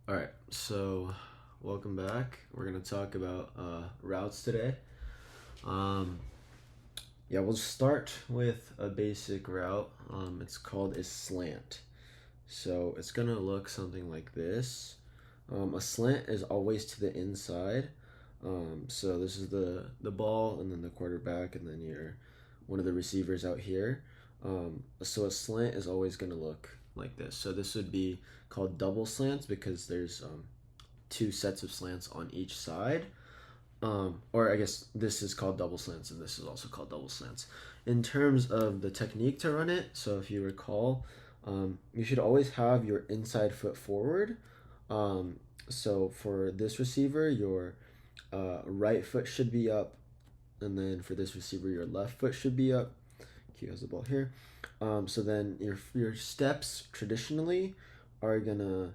All right, so welcome back. We're gonna talk about routes today. Um, yeah, we'll start with a basic route. It's called a slant. So it's gonna look something like this. A slant is always to the inside. So this is the ball, and then the quarterback, and then your one of the receivers out here. So a slant is always gonna look like this. So this would be called double slants because there's two sets of slants on each side. Or I guess this is called double slants and this is also called double slants. In terms of the technique to run it, so if you recall, you should always have your inside foot forward. So for this receiver, your right foot should be up, and then for this receiver, your left foot should be up. Q has the ball here. So then your steps traditionally are gonna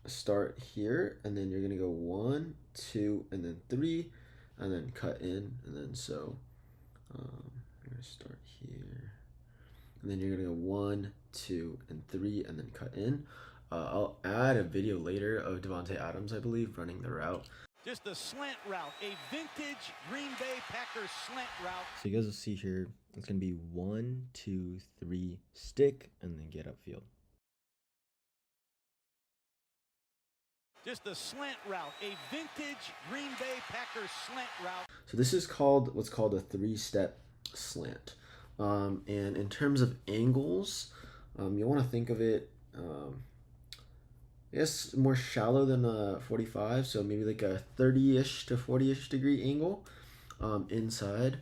start here, and then you're gonna go 1, 2, and then 3, and then cut in, and then you're gonna start here, and then you're gonna go 1, 2, and 3, and then cut in. I'll add a video later of Davante Adams, I believe, running the route. Just a slant route, a vintage Green Bay Packers slant route. So you guys will see here, it's gonna be 1, 2, 3, stick, and then get upfield. Just a slant route, a vintage Green Bay Packers slant route. So this is called what's called a 3-step slant. And in terms of angles, you want to think of it, I guess, more shallow than a 45, so maybe like a 30-ish to 40-ish degree angle inside.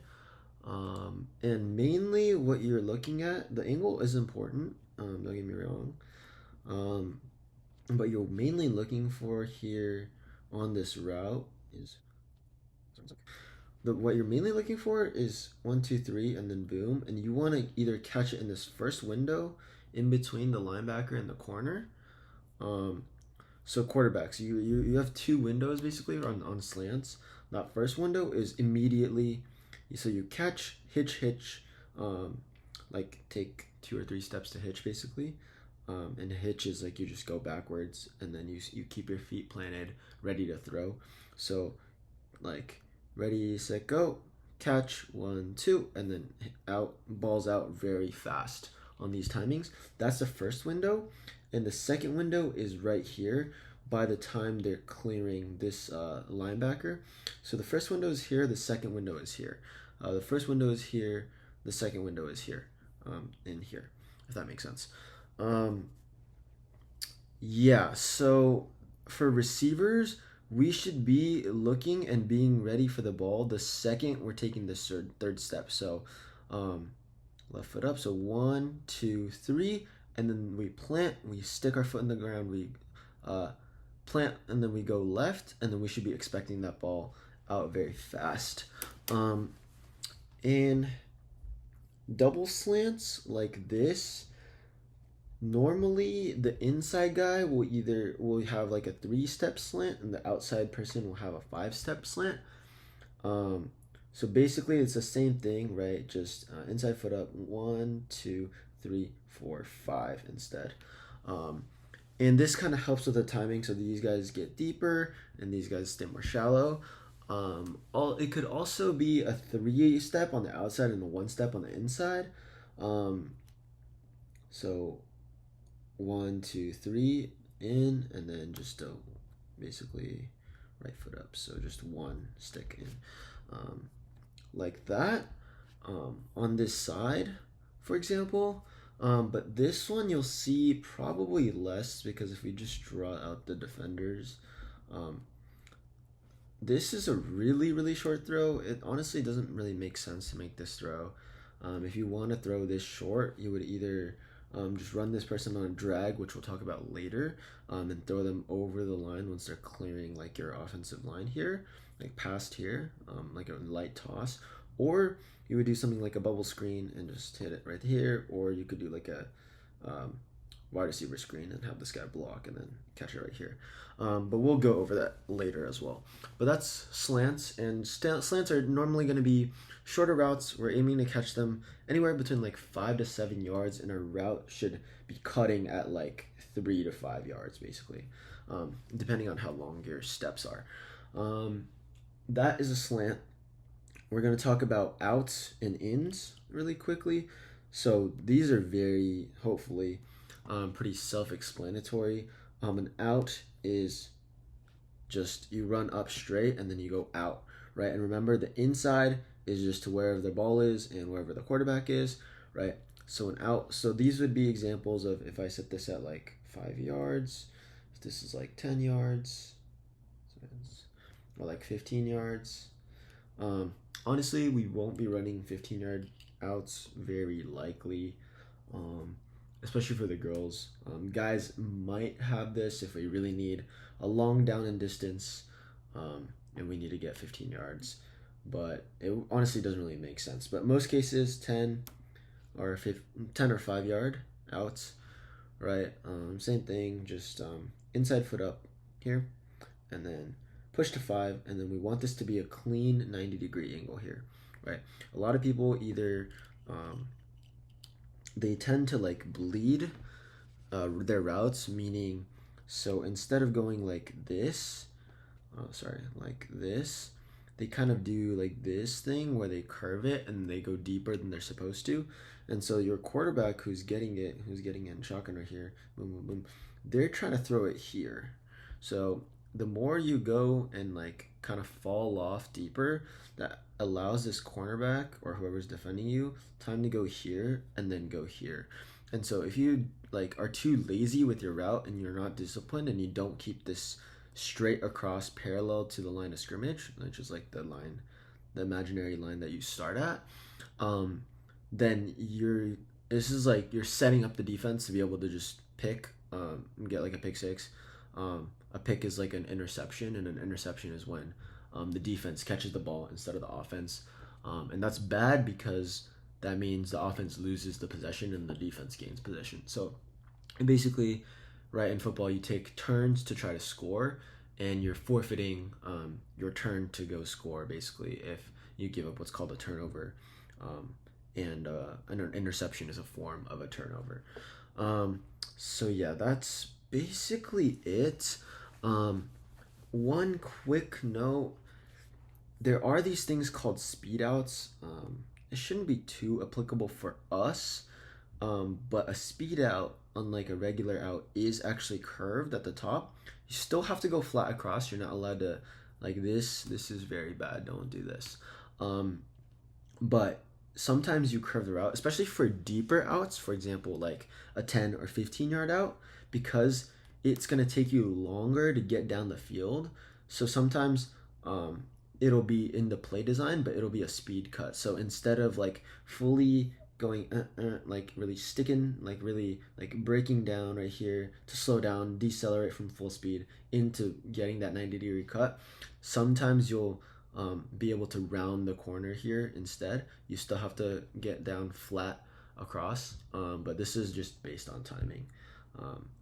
And mainly what you're looking at, the angle is important, don't get me wrong. But you're mainly looking for here on this route is what you're mainly looking for is 1, 2, 3, and then boom. And you want to either catch it in this first window in between the linebacker and the corner. So quarterbacks, you have two windows basically on slants. That first window is immediately, so you catch, hitch, like take 2 or 3 steps to hitch basically. And hitch is like you just go backwards, and then you keep your feet planted, ready to throw. So like ready, set, go, catch, 1, 2, and then out, balls out very fast on these timings. That's the first window, and the second window is right here by the time they're clearing this linebacker. So the first window is here, the second window is here. The first window is here, the second window is here, in here, if that makes sense. Yeah, so for receivers, we should be looking and being ready for the ball the second we're taking this third step. So left foot up, so 1, 2, 3, and then we plant, we stick our foot in the ground, we plant, and then we go left, and then we should be expecting that ball out very fast. And double slants like this, normally the inside guy will have like a 3-step slant, and the outside person will have a 5-step slant. So basically it's the same thing, right? Just inside foot up, 1, 2, 3, 4, 5 instead. And this kind of helps with the timing, so these guys get deeper and these guys stay more shallow. It could also be a 3-step on the outside and a 1-step on the inside. So 1, 2, 3 in, and then just basically right foot up. So just 1 stick in, like that, on this side, for example. But this one you'll see probably less, because if we just draw out the defenders, this is a really short throw. It honestly doesn't really make sense to make this throw. If you want to throw this short, you would either just run this person on a drag, which we'll talk about later, and throw them over the line once they're clearing like your offensive line here, like past here, like a light toss. Or you would do something like a bubble screen and just hit it right here, or you could do like a wide receiver screen and have this guy block and then catch it right here. But we'll go over that later as well. But that's slants, and slants are normally going to be shorter routes. We're aiming to catch them anywhere between like 5 to 7 yards, and a route should be cutting at like 3 to 5 yards, basically, depending on how long your steps are. That is a slant. We're going to talk about outs and ins really quickly. So these are very, hopefully, pretty self-explanatory. An out is just you run up straight and then you go out, right? And remember, the inside is just to wherever the ball is and wherever the quarterback is, right? So an out. So these would be examples of if I set this at like 5 yards, if this is like 10 yards, or like 15 yards. Honestly, we won't be running 15-yard outs very likely, especially for the girls. Guys might have this if we really need a long down and distance, and we need to get 15 yards. But it honestly doesn't really make sense. But most cases, 10 or 5 yard outs, right? Same thing, just inside foot up here, and then push to 5, and then we want this to be a clean 90-degree angle here, right? A lot of people either they tend to like bleed their routes, meaning so instead of going like this, like this, they kind of do like this thing where they curve it and they go deeper than they're supposed to. And so your quarterback who's getting in shotgun right here, boom, boom, boom, they're trying to throw it here. So the more you go and like kind of fall off deeper, that allows this cornerback or whoever's defending you time to go here and then go here. And so if you like are too lazy with your route and you're not disciplined and you don't keep this straight across parallel to the line of scrimmage, which is like the imaginary line that you start at, then this is like you're setting up the defense to be able to just pick, get like a pick six. A pick is like an interception, and an interception is when the defense catches the ball instead of the offense. And that's bad because that means the offense loses the possession and the defense gains possession. So basically, right, in football, you take turns to try to score, and you're forfeiting your turn to go score, basically, if you give up what's called a turnover. And an interception is a form of a turnover. So yeah, that's basically it. One quick note, there are these things called speed outs. It shouldn't be too applicable for us, but a speed out, unlike a regular out, is actually curved at the top. You still have to go flat across. You're not allowed to, like this is very bad, don't do this. But sometimes you curve the route, especially for deeper outs, for example, like a 10 or 15 yard out, because it's going to take you longer to get down the field. So sometimes it'll be in the play design, but it'll be a speed cut. So instead of like fully going like really sticking, like really like breaking down right here to slow down, decelerate from full speed into getting that 90-degree cut, sometimes you'll be able to round the corner here instead. You still have to get down flat across, but this is just based on timing.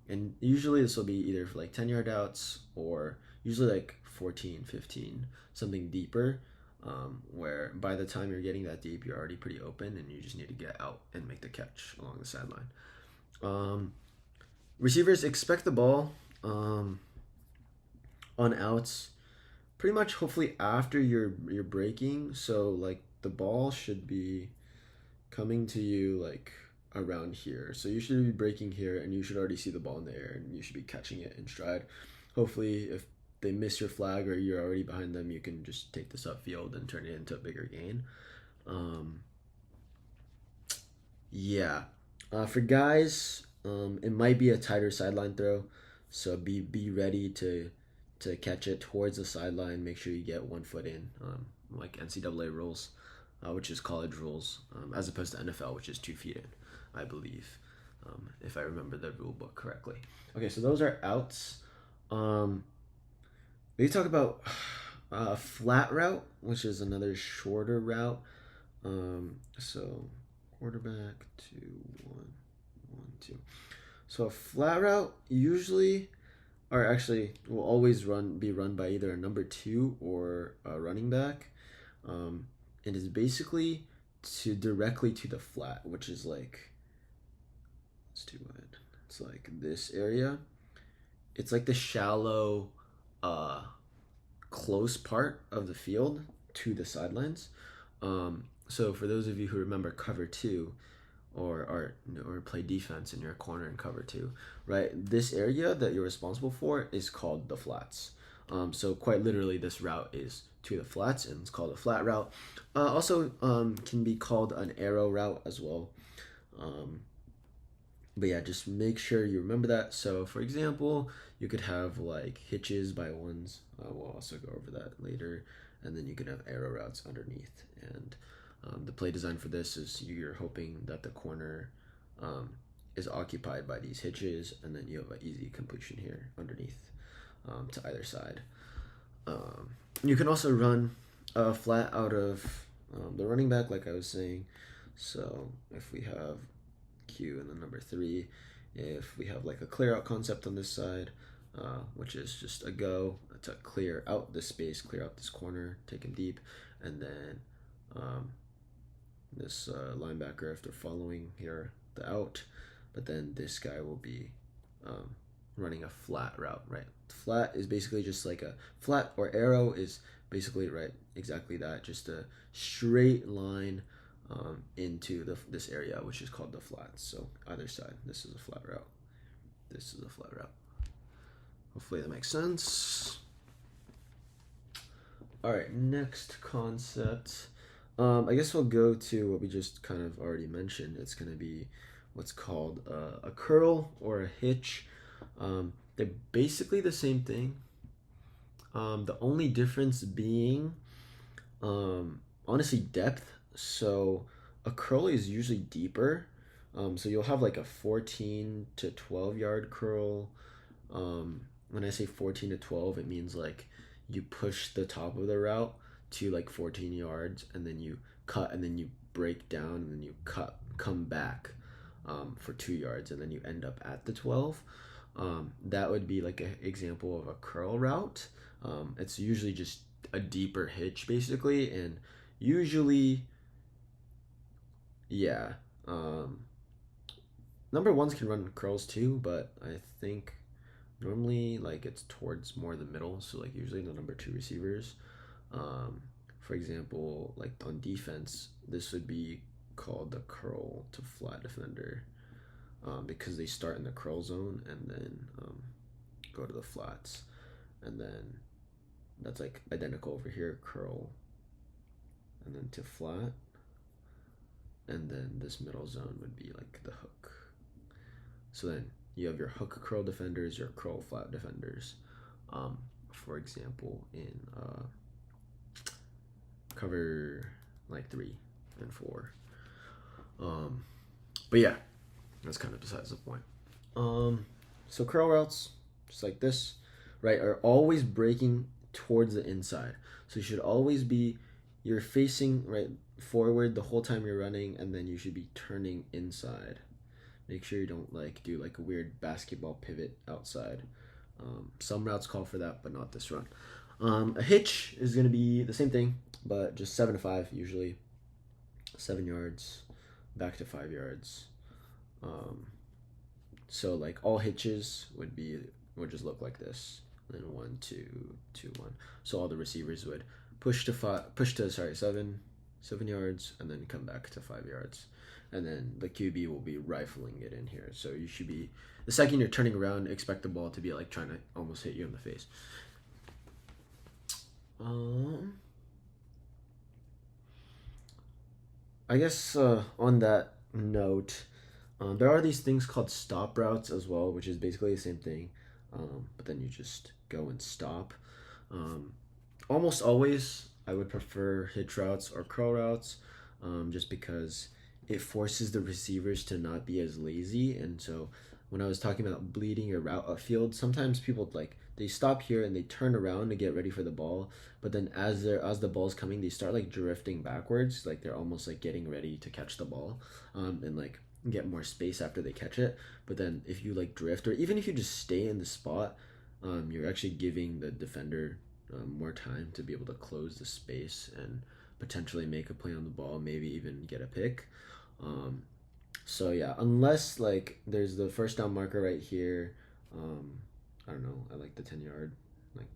And usually this will be either for like 10 yard outs or usually like 14, 15, something deeper, where by the time you're getting that deep, you're already pretty open and you just need to get out and make the catch along the sideline. Receivers expect the ball on outs pretty much hopefully after you're breaking. So like the ball should be coming to you like around here. So you should be breaking here and you should already see the ball in the air and you should be catching it in stride. Hopefully if they miss your flag or you're already behind them, you can just take this upfield and turn it into a bigger gain. For guys, it might be a tighter sideline throw, so be ready to catch it towards the sideline. Make sure you get 1 foot in, like NCAA rules, which is college rules, as opposed to NFL, which is 2 feet in, I believe, if I remember the rule book correctly. Okay, so those are outs. We talk about a flat route, which is another shorter route. So quarterback 2 1 1 2. So a flat route usually, or actually, will always be run by either a number two or a running back. It is basically to directly to the flat, which is like, it's too wide. It's like this area. It's like the shallow, uh, close part of the field to the sidelines. So for those of you who remember cover two, or play defense and you're a corner in cover two, right? This area that you're responsible for is called the flats. So quite literally, this route is to the flats, and it's called a flat route. Also, can be called an arrow route as well. But yeah, just make sure you remember that. So for example, you could have like hitches by ones. We'll also go over that later. And then you can have arrow routes underneath. And the play design for this is you're hoping that the corner is occupied by these hitches, and then you have an easy completion here underneath to either side. You can also run a flat out of the running back, like I was saying. So if we have Q and then number 3, if we have like a clear out concept on this side, which is just a go to clear out this space, clear out this corner, take him deep, and then this linebacker, if they're following here, the out, but then this guy will be running a flat route, right? Flat is basically just like a flat, or arrow is basically, right, exactly that, just a straight line into this area, which is called the flats. So either side, this is a flat route, this is a flat route. Hopefully that makes sense. All right, next concept. I guess we'll go to what we just kind of already mentioned. It's going to be what's called a curl or a hitch. They're basically the same thing. The only difference being, honestly, depth. So a curl is usually deeper. So you'll have like a 14 to 12 yard curl. When I say 14 to 12, it means like you push the top of the route to like 14 yards, and then you cut, and then you break down, and then you come back for 2 yards, and then you end up at the 12. That would be like an example of a curl route. It's usually just a deeper hitch basically, and usually, yeah, number ones can run curls too, but I think normally like it's towards more the middle, so like usually the number 2 receivers. For example, like on defense, this would be called the curl to flat defender, because they start in the curl zone and then go to the flats, and then that's like identical over here, curl and then to flat, and then this middle zone would be like the hook. So then you have your hook curl defenders, your curl flat defenders. For example, in cover like 3 and 4. But yeah, that's kind of besides the point. So curl routes, just like this, right, are always breaking towards the inside. So you should always be, you're facing right forward the whole time you're running, and then you should be turning inside. Make sure you don't like do like a weird basketball pivot outside. Some routes call for that, but not this run. A hitch is going to be the same thing, but just 7 to 5 usually. 7 yards, back to 5 yards. So like all hitches would just look like this. And then 1, 2, 2, 1. So all the receivers would push to 7 yards, and then come back to 5 yards. And then the QB will be rifling it in here. So you should be, the second you're turning around, expect the ball to be like trying to almost hit you in the face. I guess on that note, there are these things called stop routes as well, which is basically the same thing, but then you just go and stop. Almost always, I would prefer hitch routes or curl routes, just because it forces the receivers to not be as lazy. And so when I was talking about bleeding your route upfield, sometimes people like they stop here and they turn around to get ready for the ball, but then as the ball's coming, they start like drifting backwards, like they're almost like getting ready to catch the ball, and like get more space after they catch it. But then if you like drift, or even if you just stay in the spot, you're actually giving the defender more time to be able to close the space and potentially make a play on the ball, maybe even get a pick. So yeah, unless like there's the first down marker right here, I don't know, I like the 10 yard. Like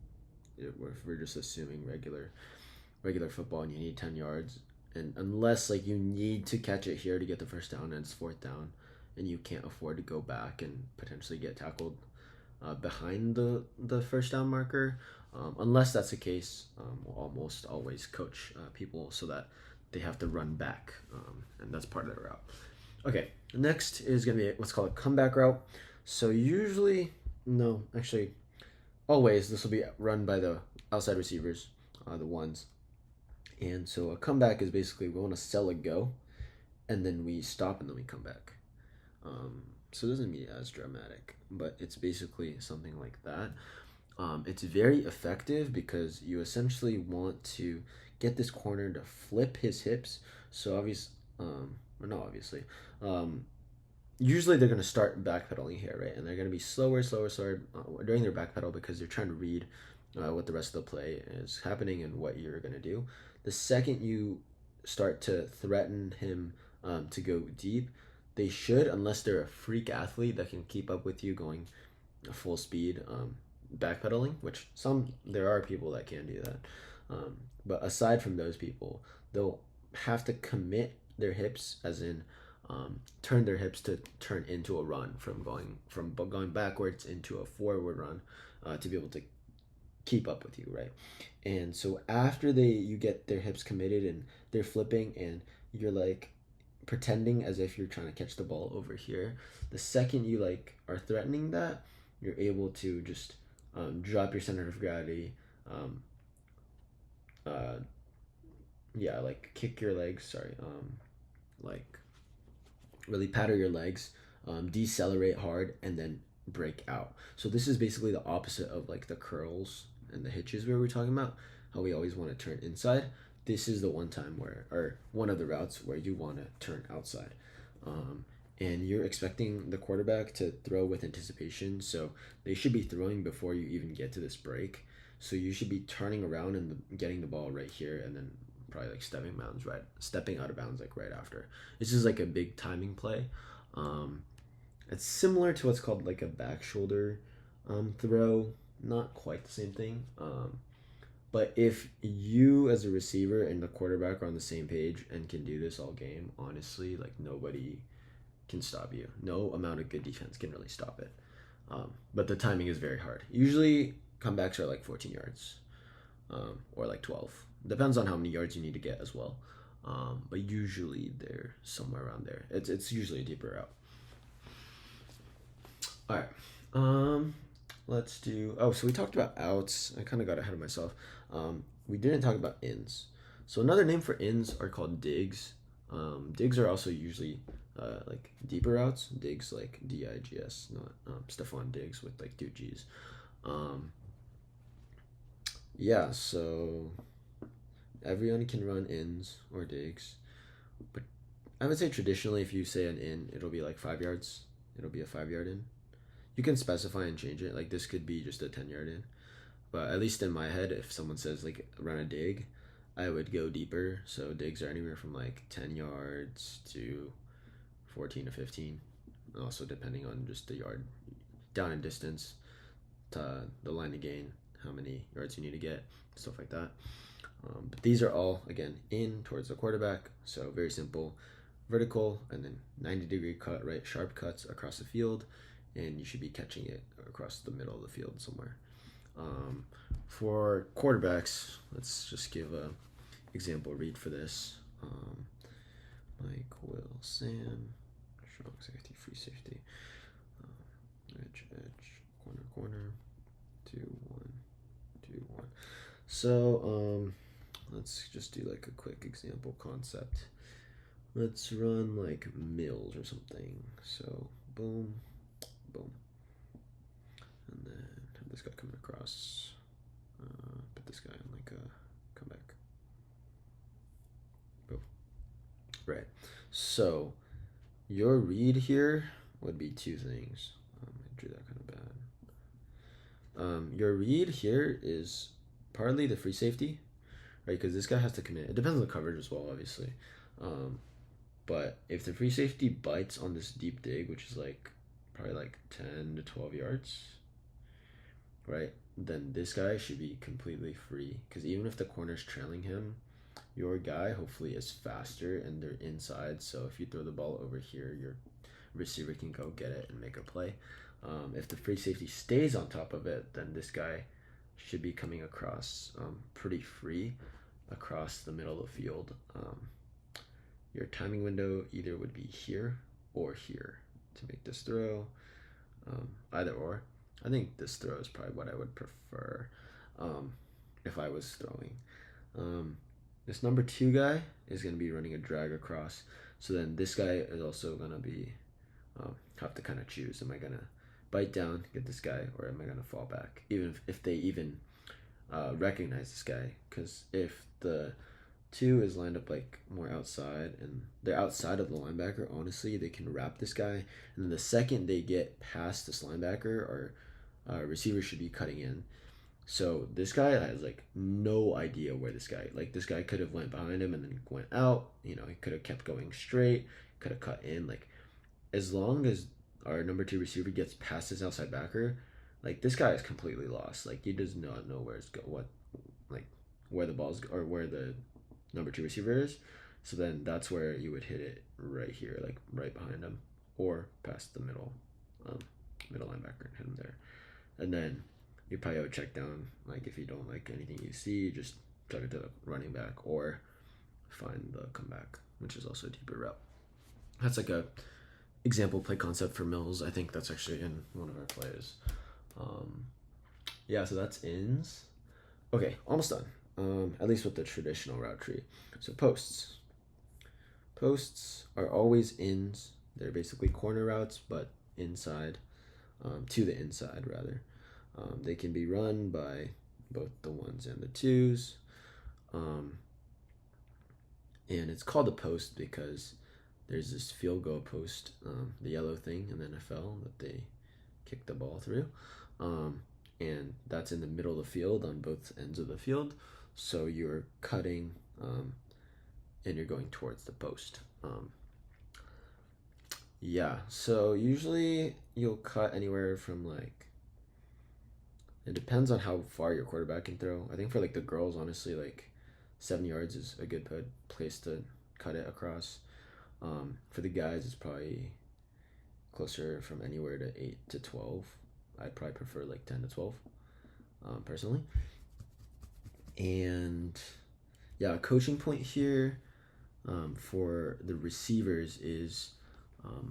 if we're just assuming regular football and you need 10 yards, and unless like you need to catch it here to get the first down and it's fourth down and you can't afford to go back and potentially get tackled behind the first down marker, unless that's the case, we'll almost always coach people so that they have to run back, and that's part of the route. Okay, next is going to be what's called a comeback route. So usually, no, actually, always this will be run by the outside receivers, the ones. And so a comeback is basically we want to sell a go, and then we stop and then we come back. So it doesn't be as dramatic, but it's basically something like that. It's very effective because you essentially want to get this corner to flip his hips. So usually they're going to start backpedaling here, right? And they're going to be slower during their backpedal because they're trying to read what the rest of the play is happening and what you're going to do. The second you start to threaten him to go deep, they should, unless they're a freak athlete that can keep up with you going full speed backpedaling, which there are people that can do that. But aside from those people, they'll have to commit their hips, as in turn their hips to turn into a run from going backwards into a forward run to be able to keep up with you, right? And so after you get their hips committed and they're flipping and you're like pretending as if you're trying to catch the ball over here, the second you like are threatening that, you're able to just drop your center of gravity, like kick your legs, like really paddle your legs, decelerate hard, and then break out. So this is basically the opposite of like the curls and the hitches we were talking about, how we always want to turn inside. This is the one of the routes where you want to turn outside. And you're expecting the quarterback to throw with anticipation, so they should be throwing before you even get to this break. So you should be turning around and getting the ball right here, and then probably like stepping out of bounds like right after. This is like a big timing play. It's similar to what's called like a back shoulder throw. Not quite the same thing. But if you as a receiver and the quarterback are on the same page and can do this all game, honestly, like nobody can stop you. No amount of good defense can really stop it. But the timing is very hard. Usually comebacks are like 14 yards or like 12. Depends on how many yards you need to get as well. But usually they're somewhere around there. It's usually a deeper route. All right. Let's do. Oh, so we talked about outs. I kind of got ahead of myself. We didn't talk about ins. So another name for ins are called digs. Digs are also usually like deeper routes. Digs like Digs, not Stephon Diggs with like 2 G's. Yeah, so everyone can run ins or digs, but I would say traditionally if you say an in, it'll be like 5 yards. It'll be a 5-yard in. You can specify and change it. Like this could be just a 10-yard in, but at least in my head, if someone says like run a dig, I would go deeper. So digs are anywhere from like 10 yards to 14 to 15. Also depending on just the yard down in distance to the line of gain, how many yards you need to get, stuff like that. But these are all, again, in towards the quarterback. So very simple, vertical, and then 90-degree cut, right? Sharp cuts across the field, and you should be catching it across the middle of the field somewhere. For quarterbacks, let's just give a example read for this. Mike, Will, Sam, strong safety, free safety, edge, corner, 2, 1, 2, 1. So let's just do like a quick example concept. Let's run like mills or something. So boom, boom, and then have this guy coming across. Put this guy on like a comeback. Boom. Right. So your read here would be two things. I drew that kind of bad. Your read here is partly the free safety, right? Because this guy has to commit. It depends on the coverage as well, obviously. But if the free safety bites on this deep dig, which is like probably like 10 to 12 yards, right? Then this guy should be completely free. Because even if the corner's trailing him, your guy hopefully is faster and they're inside. So if you throw the ball over here, your receiver can go get it and make a play. If the free safety stays on top of it, then this guy should be coming across pretty free across the middle of the field. Your timing window either would be here or here to make this throw. Either or. I think this throw is probably what I would prefer if I was throwing. This number 2 guy is going to be running a drag across. So then this guy is also going to be, have to kind of choose. Am I going to bite down, get this guy, or am I going to fall back? Even if they even recognize this guy. Because if the 2 is lined up like more outside and they're outside of the linebacker, honestly, they can wrap this guy. And then the second they get past this linebacker, or receiver should be cutting in. So this guy has like no idea where this guy could have went behind him and then went out. You know, he could have kept going straight, could have cut in. Like, as long as our number 2 receiver gets past his outside backer, like, this guy is completely lost. Like, he does not know where the ball's, or where the number 2 receiver is. So then that's where you would hit it right here, like right behind him, or past the middle linebacker and hit him there. And then you probably would check down, like, if you don't like anything you see, just chuck it to the running back or find the comeback, which is also a deeper route. That's like a example play concept for Mills. I think that's actually in one of our plays. Yeah, so that's ins. Okay, almost done. At least with the traditional route tree. So posts. Posts are always ins. They're basically corner routes, but inside, to the inside rather. They can be run by both the 1s and the 2s. And it's called a post because there's this field goal post, the yellow thing in the NFL that they kick the ball through. And that's in the middle of the field on both ends of the field. So you're cutting and you're going towards the post. Yeah, so usually you'll cut anywhere from like, it depends on how far your quarterback can throw. I think for like the girls, honestly, like 7 yards is a good place to cut it across. For the guys, it's probably closer from anywhere to 8 to 12. I'd probably prefer like 10 to 12, personally. And yeah, a coaching point here for the receivers is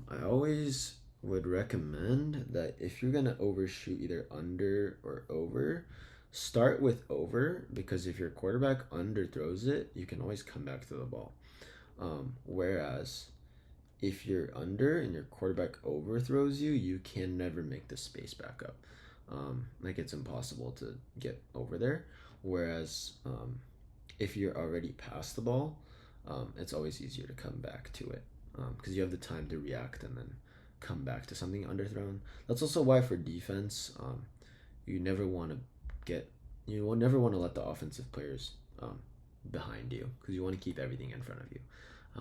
I always would recommend that if you're going to overshoot either under or over, start with over, because if your quarterback underthrows it, you can always come back to the ball. Whereas if you're under and your quarterback overthrows you, you can never make the space back up. Like, it's impossible to get over there. Whereas if you're already past the ball, it's always easier to come back to it, because you have the time to react and then come back to something underthrown. That's also why for defense, you never want to let the offensive players behind you, because you want to keep everything in front of you.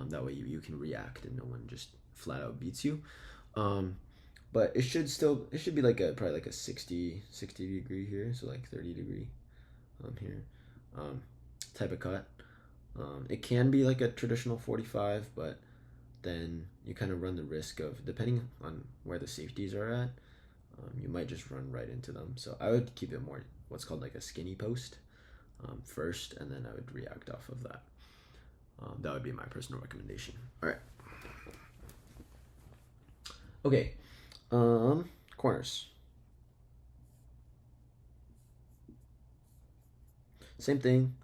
That way you can react and no one just flat out beats you. But it should be like probably like a 60 degree here, so like 30 degree here type of cut. It can be like a traditional 45, but then you kind of run the risk of, depending on where the safeties are at, you might just run right into them. So I would keep it more what's called like a skinny post first, and then I would react off of that. That would be my personal recommendation. All right. Okay. Corners. Same thing.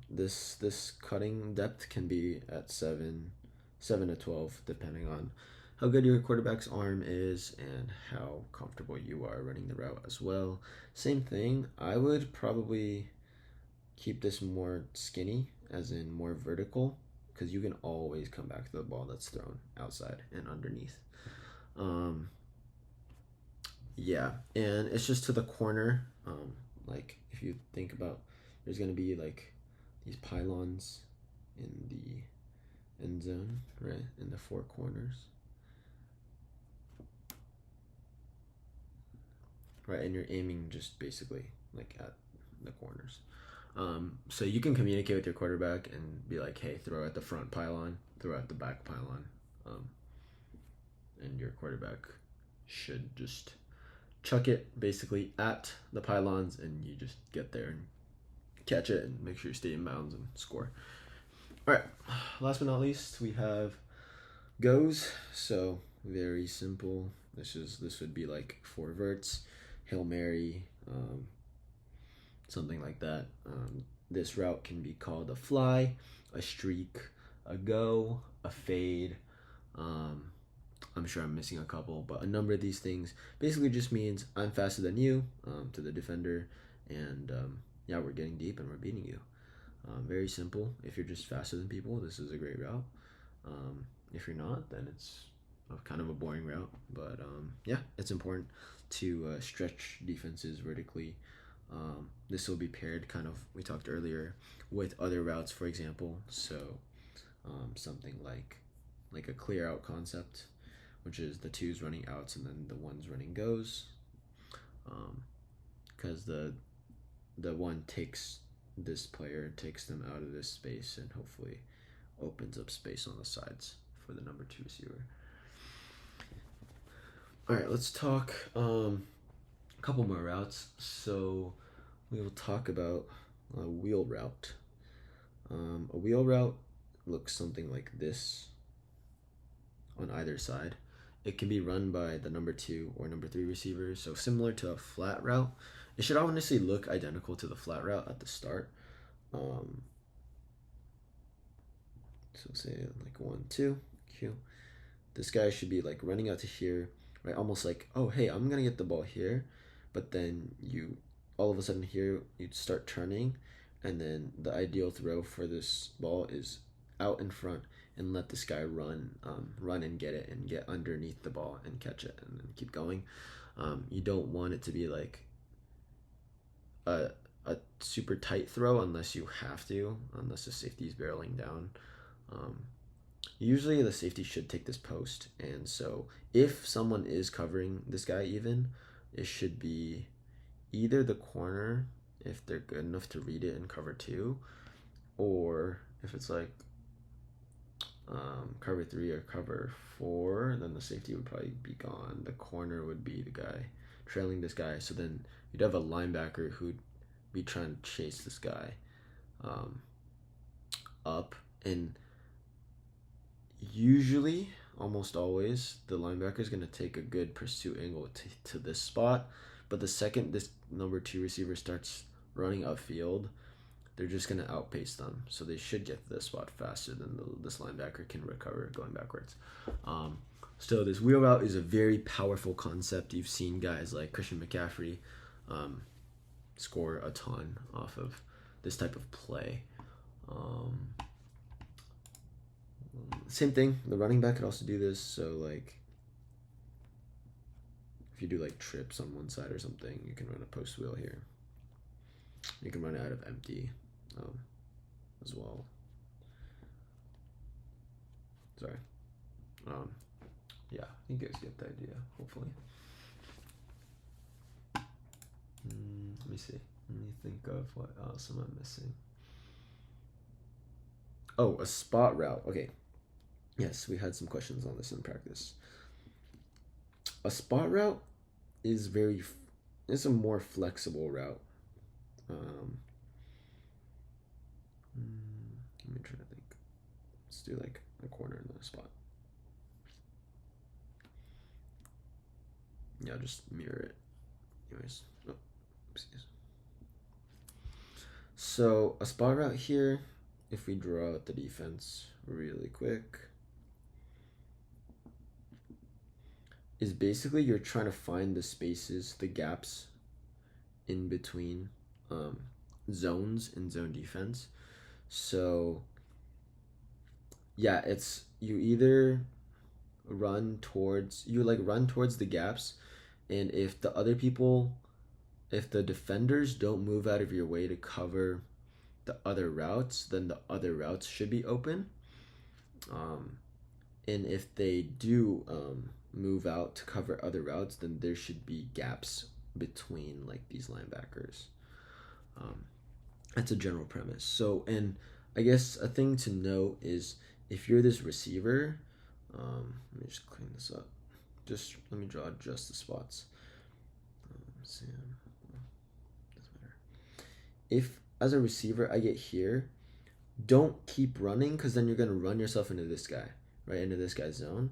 This cutting depth can be at 7 to 12, depending on how good your quarterback's arm is and how comfortable you are running the route as well. Same thing. I would probably keep this more skinny, as in more vertical, because you can always come back to the ball that's thrown outside and underneath. Yeah, and it's just to the corner. Like if you think about, there's gonna be like these pylons in the end zone, right, in the four corners, right, and you're aiming just basically like at the corners. So you can communicate with your quarterback and be like, hey, throw at the front pylon, throw at the back pylon, and your quarterback should just chuck it basically at the pylons, and you just get there and catch it and make sure you stay in bounds and score. All right, last but not least, we have goes. So very simple. This would be like 4 verts, Hail Mary, something like that. This route can be called a fly, a streak, a go, a fade. I'm sure I'm missing a couple, but a number of these things basically just means I'm faster than you, to the defender, and yeah, we're getting deep and we're beating you. Very simple. If you're just faster than people, this is a great route. If you're not, then it's kind of a boring route. But yeah, it's important to stretch defenses vertically. This will be paired, kind of, we talked earlier, with other routes, for example. So something like a clear out concept, which is the 2s running outs and then the 1s running goes, because the 1 takes this player, takes them out of this space, and hopefully opens up space on the sides for the number 2 receiver. All right, let's talk a couple more routes. So we will talk about a wheel route. A wheel route looks something like this on either side. It can be run by the number 2 or number 3 receivers. So similar to a flat route, it should honestly look identical to the flat route at the start. So say like 1, 2, Q. This guy should be like running out to here, right? Almost like, oh, hey, I'm gonna get the ball here, but then you all of a sudden here you start turning, and then the ideal throw for this ball is out in front and let this guy run and get it and get underneath the ball and catch it and then keep going. You don't want it to be like a super tight throw unless you have to, unless the safety is barreling down. Usually the safety should take this post, and so if someone is covering this guy, even, it should be either the corner if they're good enough to read it and cover 2, or if it's like cover 3 or cover 4, then the safety would probably be gone. The corner would be the guy trailing this guy, so then you'd have a linebacker who'd be trying to chase this guy up, and usually, almost always, the linebacker is going to take a good pursuit angle to this spot, but the second this number 2 receiver starts running upfield, they're just going to outpace them, so they should get to this spot faster than this linebacker can recover going backwards. So this wheel route is a very powerful concept. You've seen guys like Christian McCaffrey score a ton off of this type of play. Same thing, the running back could also do this. So like if you do like trips on one side or something, you can run a post wheel here. You can run it out of empty as well. Sorry. Yeah, you guys get the idea, hopefully. Let me see. Let me think of what else am I missing. Oh, a spot route. Okay. Yes, we had some questions on this in practice. A spot route is it's a more flexible route. Let me try to think. Let's do like a corner in the spot. Yeah, just mirror it. Anyways. Oh, oopsies. So a spot route here, if we draw out the defense really quick, is basically you're trying to find the spaces, the gaps in between zones in zone defense. So yeah, it's you either run towards the gaps, and if the other people, if the defenders don't move out of your way to cover the other routes, then the other routes should be open. Um, and if they do move out to cover other routes, then there should be gaps between like these linebackers. Um, that's a general premise. So, and I guess a thing to note is if you're this receiver, let me just clean this up. Just let me draw just the spots. Doesn't matter. If as a receiver I get here, don't keep running because then you're gonna run yourself into this guy, right into this guy's zone.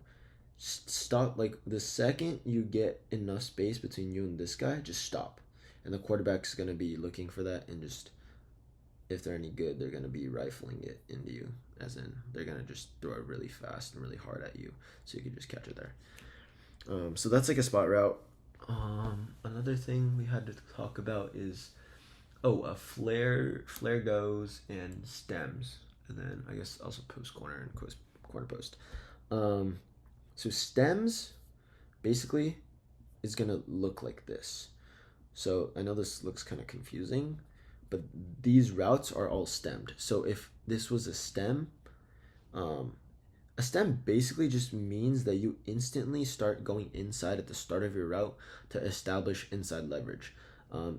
Stop like the second you get enough space between you and this guy, just stop, and the quarterback's gonna be looking for that, and just if they're any good, they're gonna be rifling it into you, as in they're gonna just throw it really fast and really hard at you, so you can just catch it there. So that's like a spot route. Another thing we had to talk about is a flare goes and stems, and then I guess also post corner and corner post. So stems basically is gonna look like this. So I know this looks kind of confusing, but these routes are all stemmed. So if this was a stem basically just means that you instantly start going inside at the start of your route to establish inside leverage.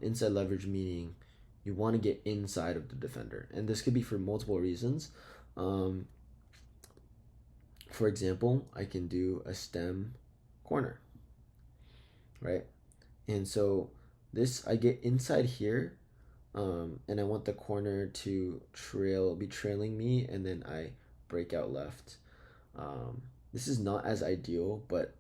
Inside leverage meaning you want to get inside of the defender, and this could be for multiple reasons. For example, I can do a stem corner, right? And so this I get inside here, and I want the corner to be trailing me, and then I break out left. This is not as ideal, but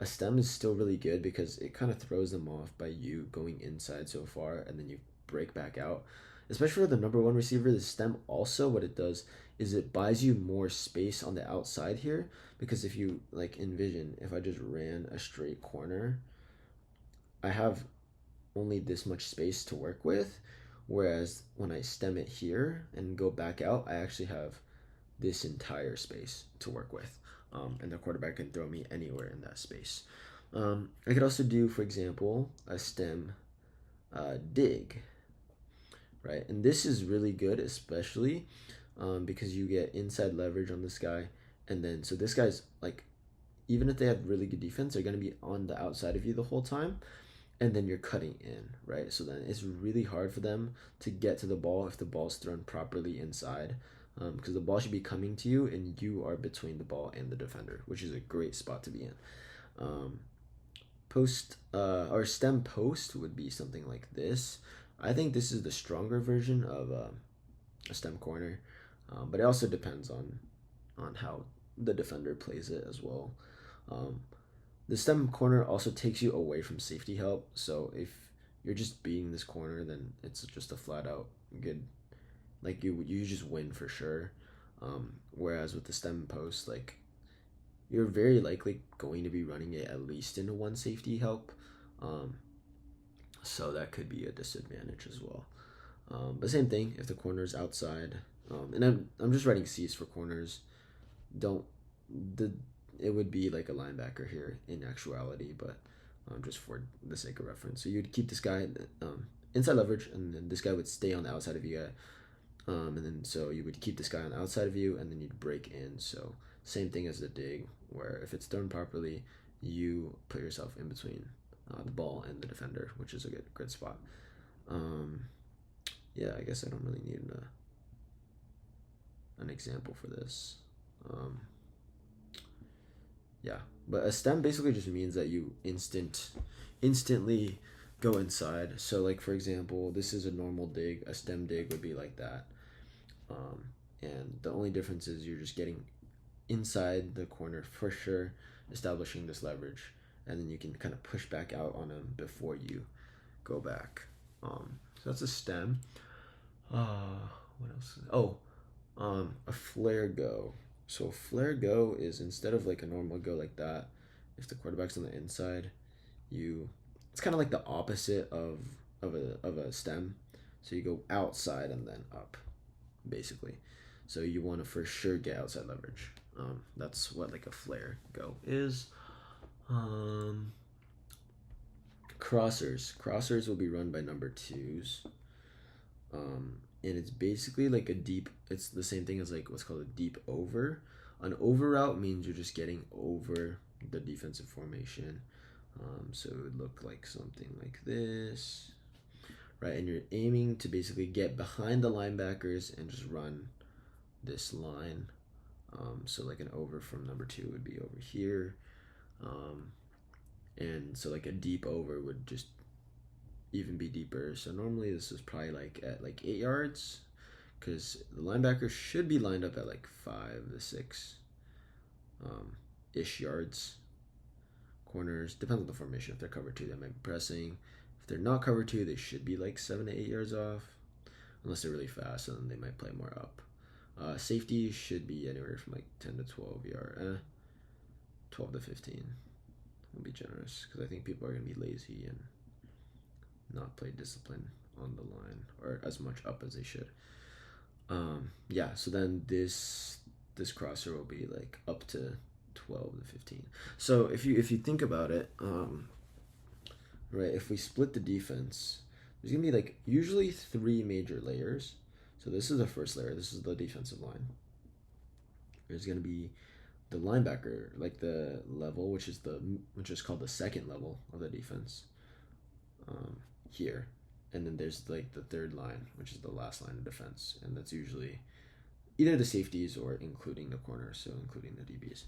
a stem is still really good because it kind of throws them off by you going inside so far and then you break back out. Especially for the number one receiver, the stem also, what it does is it buys you more space on the outside here, because if you like envision, if I just ran a straight corner, I have only this much space to work with, whereas when I stem it here and go back out, I actually have this entire space to work with, and the quarterback can throw me anywhere in that space. I could also do, for example, a stem dig, right? And this is really good, especially because you get inside leverage on this guy, and then so this guy's like, even if they have really good defense, they're going to be on the outside of you the whole time, and then you're cutting in, right? So then it's really hard for them to get to the ball if the ball's thrown properly inside, because the ball should be coming to you and you are between the ball and the defender, which is a great spot to be in. Post or stem post would be something like this. I think this is the stronger version of a stem corner, but it also depends on how the defender plays it as well. The stem corner also takes you away from safety help, so if you're just beating this corner, then it's just a flat out good, like you just win for sure. Whereas with the stem post, like you're very likely going to be running it at least into one safety help, so that could be a disadvantage as well. But same thing if the corner's outside, and I'm just writing C's for corners. It would be like a linebacker here in actuality, but just for the sake of reference. So you'd keep this guy inside leverage, and then this guy would stay on the outside of you, and then so you would keep this guy on the outside of you, and then you'd break in. So same thing as the dig, where if it's thrown properly, you put yourself in between the ball and the defender, which is a good spot. Yeah, I guess I don't really need an example for this. Yeah, but a stem basically just means that you instantly go inside. So like for example, this is a normal dig. A stem dig would be like that, and the only difference is you're just getting inside the corner for sure, establishing this leverage, and then you can kind of push back out on them before you go back. So that's a stem. What else? A flare go. So flare go is, instead of like a normal go like that, if the quarterback's on the inside, it's kind of like the opposite of a stem. So you go outside and then up, basically. So you want to for sure get outside leverage. That's what like a flare go is. Crossers will be run by number twos. And it's basically like it's the same thing as like what's called a deep over. An over route means you're just getting over the defensive formation. So it would look like something like this, right? And you're aiming to basically get behind the linebackers and just run this line. So like an over from number two would be over here. And so like a deep over would just even be deeper. So normally this is probably like at like 8 yards, because the linebacker should be lined up at like 5 to 6 ish yards. Corners, depends on the formation. If they're cover 2, they might be pressing. If they're not cover 2, they should be like 7 to 8 yards off, unless they're really fast, and then they might play more up. Safety should be anywhere from like 10 to 12 yards, 12 to 15. I'll be generous, because I think people are going to be lazy and not play discipline on the line or as much up as they should. Yeah, so then this crosser will be like up to 12 to 15. So if you think about it, right, if we split the defense, there's gonna be like usually 3 major layers. So this is the first layer. This is the defensive line. There's gonna be the linebacker, like the level, which is called the second level of the defense. Here, and then there's like the third line, which is the last line of defense, and that's usually either the safeties or including the corners, so including the DBs.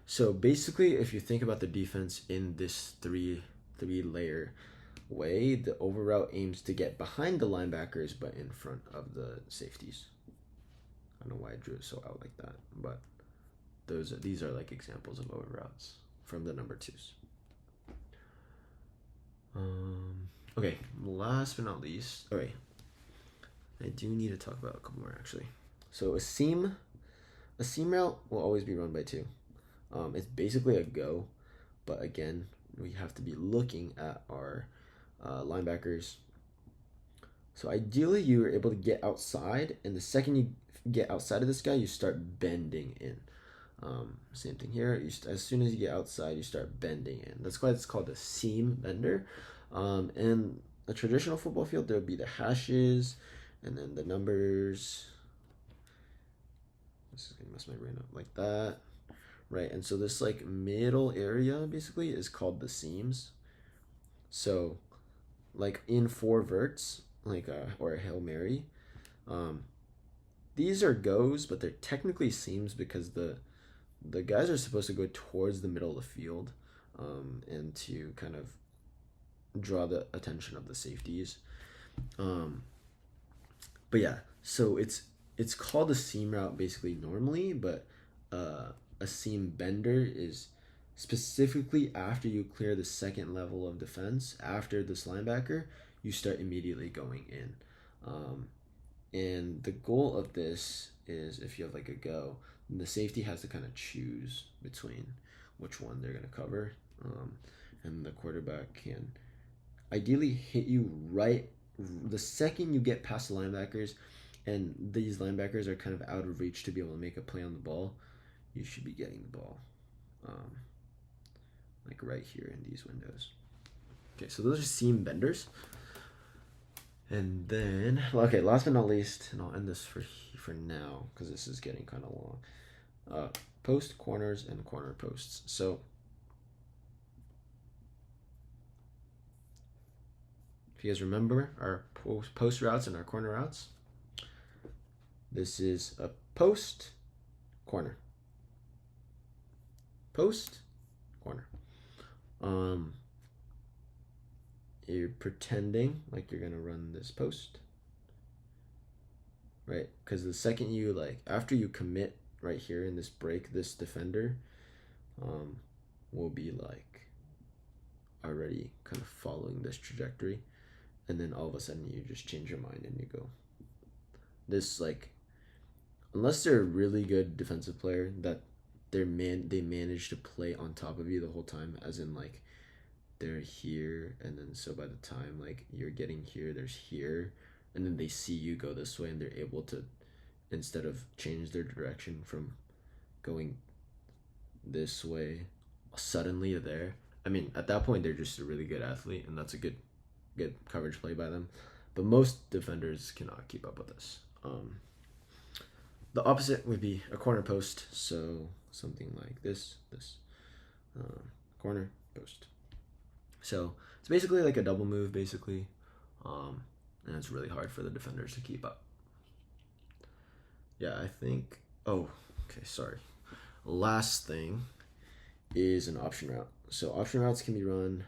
So basically, if you think about the defense in this three layer way, the over route aims to get behind the linebackers but in front of the safeties. I don't know why I drew it so out like that, but these are like examples of over routes from the number twos. Okay, last but not least, okay, I do need to talk about a couple more actually. So a seam route will always be run by 2. It's basically a go, but again, we have to be looking at our linebackers. So ideally, you are able to get outside, and the second you get outside of this guy, you start bending in. Same thing here. As soon as you get outside, you start bending in. That's why it's called a seam bender. In a traditional football field, there would be the hashes, and then the numbers. This is gonna mess my brain up like that, right? And so this like middle area basically is called the seams. So, like in 4 verts, like or a Hail Mary, these are goes, but they're technically seams because the guys are supposed to go towards the middle of the field, and to kind of draw the attention of the safeties. But yeah, so it's called a seam route basically normally, but a seam bender is specifically after you clear the second level of defense, after this linebacker, you start immediately going in. And the goal of this is, if you have like a go, the safety has to kind of choose between which one they're going to cover. And the quarterback can ideally hit you right the second you get past the linebackers, and these linebackers are kind of out of reach to be able to make a play on the ball. You should be getting the ball, like right here in these windows. Okay, so those are seam benders. And then, okay, last but not least, and I'll end this for now because this is getting kind of long. Post corners and corner posts. So if you guys remember our post routes and our corner routes, this is a post, corner. Post, corner. You're pretending like you're gonna run this post, right? Because the second you after you commit right here in this break, this defender will be like already kind of following this trajectory, and then all of a sudden you just change your mind and you go. This unless they're a really good defensive player that they manage to play on top of you the whole time, as in they're here, and then so by the time you're getting here, there's here, and then they see you go this way and they're able to instead of change their direction from going this way suddenly to there. I mean, at that point, they're just a really good athlete, and that's a good coverage play by them. But most defenders cannot keep up with this. The opposite would be a corner post, so something like this, corner post. So it's basically like a double move, basically, and it's really hard for the defenders to keep up. Yeah, I think. Oh, okay, sorry. Last thing is an option route. So option routes can be run,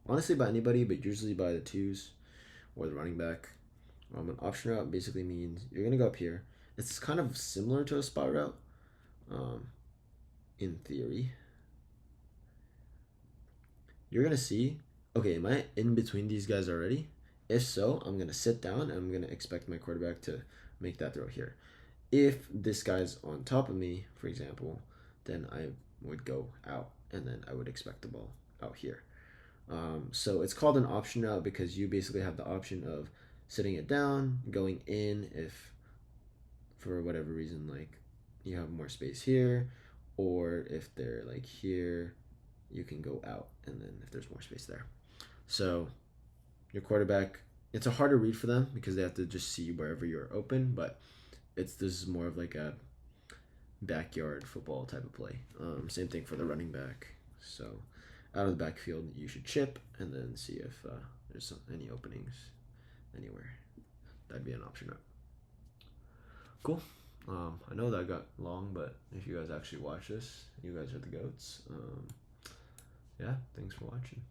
honestly, by anybody, but usually by the twos or the running back. An option route basically means you're gonna go up here. It's kind of similar to a spot route, in theory. You're gonna see, okay, am I in between these guys already? If so, I'm gonna sit down and I'm gonna expect my quarterback to make that throw here. If this guy's on top of me, for example, then I would go out and then I would expect the ball out here. So it's called an option route because you basically have the option of sitting it down, going in if for whatever reason, like you have more space here, or if they're like here, you can go out and then if there's more space there. So your quarterback, it's a harder read for them because they have to just see wherever you're open, but this is more of like a backyard football type of play. Same thing for the running back. So out of the backfield, you should chip and then see if there's any openings anywhere. That'd be an option route. Cool. I know that got long, but if you guys actually watch this, you guys are the GOATs. Yeah, thanks for watching.